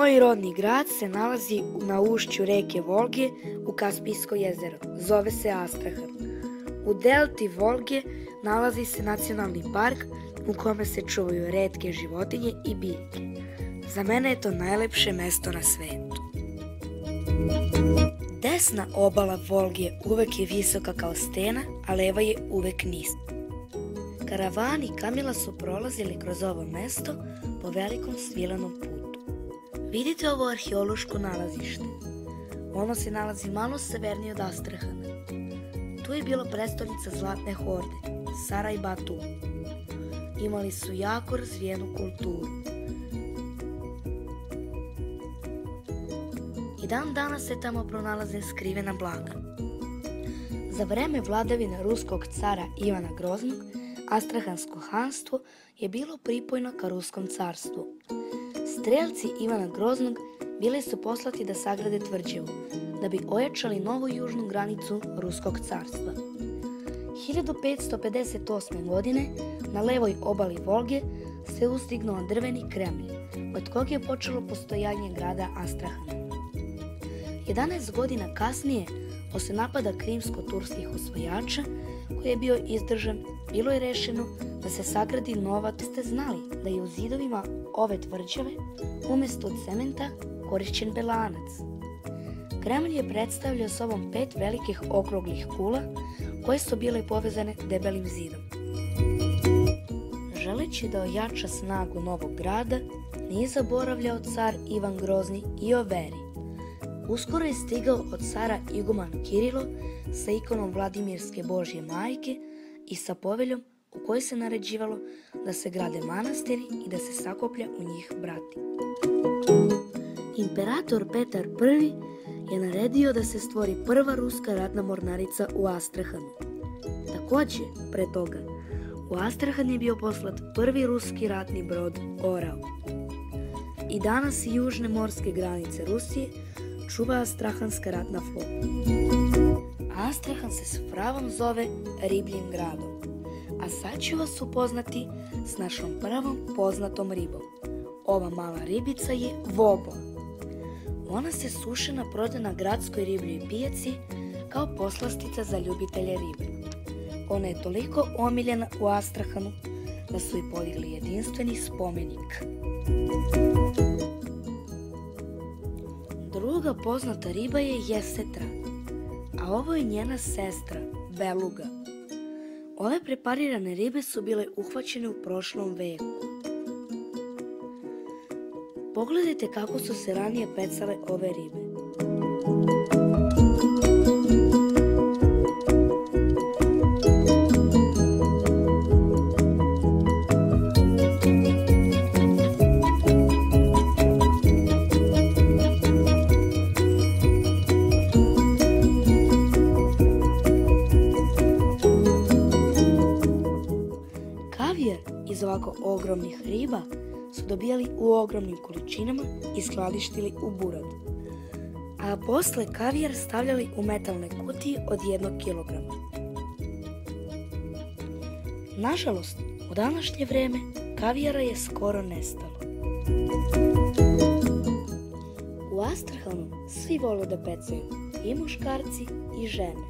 Moj rodni grad se nalazi na ušću reke Volge u Kaspijsko jezero. Zove se Astrahan. U delti Volge nalazi se nacionalni park u kome se čuvaju retke životinje i biljke. Za mene je to najlepše mesto na svetu. Desna obala Volge uvek je visoka kao stena, a leva je uvek niska. Karavani kamila su prolazili kroz ovo mesto po velikom svilenom putu. Vidite ovo arheološko nalazište. Ono se nalazi malo severnije od Astrahana. Tu je bila prestolnica Zlatne horde, Saraj Batum. Imali su jako razvijenu kulturu. I dan danas se tamo pronalaze skrivena blaga. Za vreme vladavine ruskog cara Ivana Groznog, Astrahansko hanstvo je bilo pripojno ka Ruskom carstvu. Strelci Ivana Groznog bili su poslati da sagrade tvrđavu, da bi ojačali novu južnu granicu Ruskog carstva. 1558. godine na levoj obali Volge se uzdignuo drveni Kremlj, od kog je počelo postojanje grada Astrahana. 11 godina kasnije, posle napada krimsko-turskih osvajača, koji je bio izdržan, bilo je rešeno da se sagradi nova. Ste znali da je u zidovima ove tvrđave umesto cementa korišćen belanac. Kremlj je predstavljao sobom 5 velikih okruglih kula koje su bile povezane debelim zidom. Želeći da ojača snagu novog grada, nije zaboravljao car Ivan Grozni i o veri. Uskoro je stigao od cara iguman Kirilo sa ikonom Vladimirske Božje majke i sa poveljom u kojoj se naređivalo da se grade manastiri i da se sakuplja u njih brati. Imperator Petar I je naredio da se stvori prva ruska ratna mornarica u Astrahanu. Takođe, pre toga, u Astrahan je bio poslat prvi ruski ratni brod Orao. I danas i južne morske granice Rusije čuva Astrahanska ratna flota. Astrahan se s pravom zove Ribljim gradom, a sad ću vas upoznati s našom prvom poznatom ribom. Ova mala ribica je vobola. Ona se sušena prodaje na gradskoj ribljoj pijaci kao poslastica za ljubitelje ribe. Ona je toliko omiljena u Astrahanu da su i podigli jedinstveni spomenik. Druga poznata riba je jesetra, a ovo je njena sestra, beluga. Ove preparirane ribe su bile uhvaćene u prošlom veku. Pogledajte kako su se ranije pecale ove ribe. Kavijar iz ovako ogromnih riba su dobijali u ogromnim količinama i skladištili u burad, a posle kavijar stavljali u metalne kutije od 1 kilograma. Nažalost, u današnje vreme kavijara je skoro nestalo. U Astrahanu svi vole da pecaju, i muškarci i žene.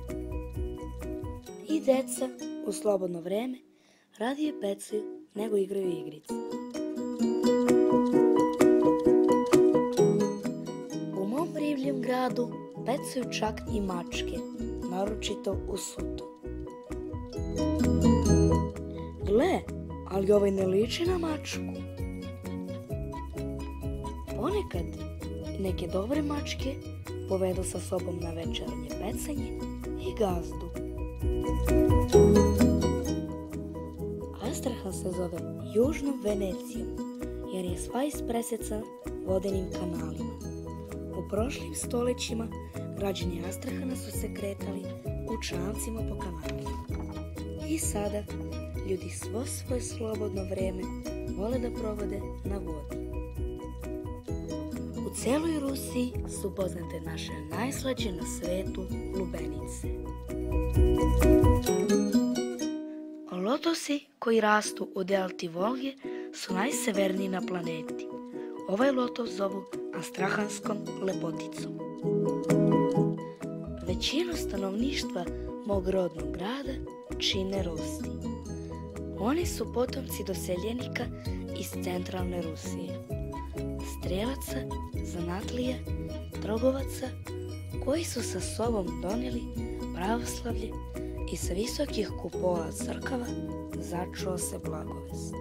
I deca u slobodno vreme radije pecaju nego igraju igrice. U mom ribljim gradu pecaju čak i mačke, naročito u suto. Gle, ali ovaj ne liči na mačku. Ponekad neke dobre mačke povedu sa sobom na večernje pecanje i gazdu. Astrahan se zove Južnom Venecijom jer je sva ispresecan vodenim kanalima. U prošlim stolećima građani Astrahana su se kretali u čamcima po kanalima. I sada ljudi svo svoje slobodno vreme vole da provode na vodi. U celoj Rusiji su poznate naše najslađe na svetu lubenice. Lotosi koji rastu u delti Volge su najseverniji na planeti. Ovaj loto zovu Astrahanskom lepoticom. Većinu stanovništva mog rodnog grada čine Rusi. Oni su potomci doseljenika iz centralne Rusije, strelaca, zanatlija, trgovaca koji su sa sobom donijeli pravoslavlje i sa visokih kupola crkava začuo se blagovest.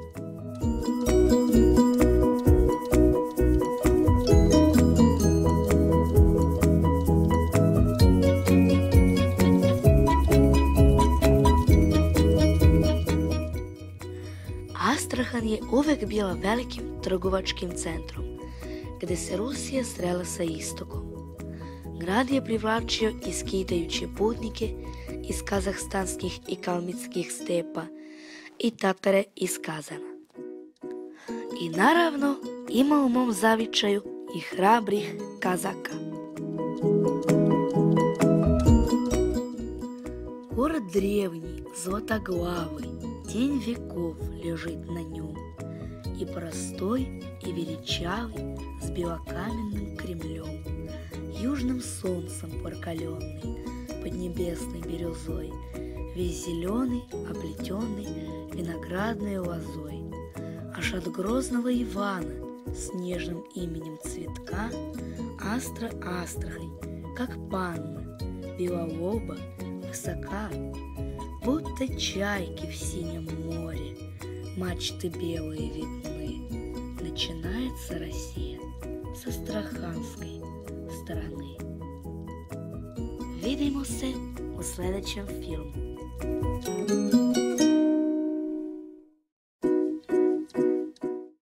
Astrahan je uvek bila velikim trgovačkim centrom, gde se Rusija srela sa istokom. Grad je privlačio iskitajuće putnike iz kazahstanskih i kalmitskih stepa i Tatare iz Kazana. I naravno ima u mom zavičaju i hrabrih Kazaka. Город древний, златоглавый, тень веков лежит на нем, и простой, и величавый, с белокаменным Кремлем, южным солнцем прокаленный, под небесной бирюзой, весь зеленый, оплетенный виноградной лозой. Аж от грозного Ивана с нежным именем цветка Астра Астрахань, как панна, белолоба, высока, будто чайки в синем море, мачты белые видны. Начинается Россия с Астраханской стороны. Vidimo se u sljedećem filmu.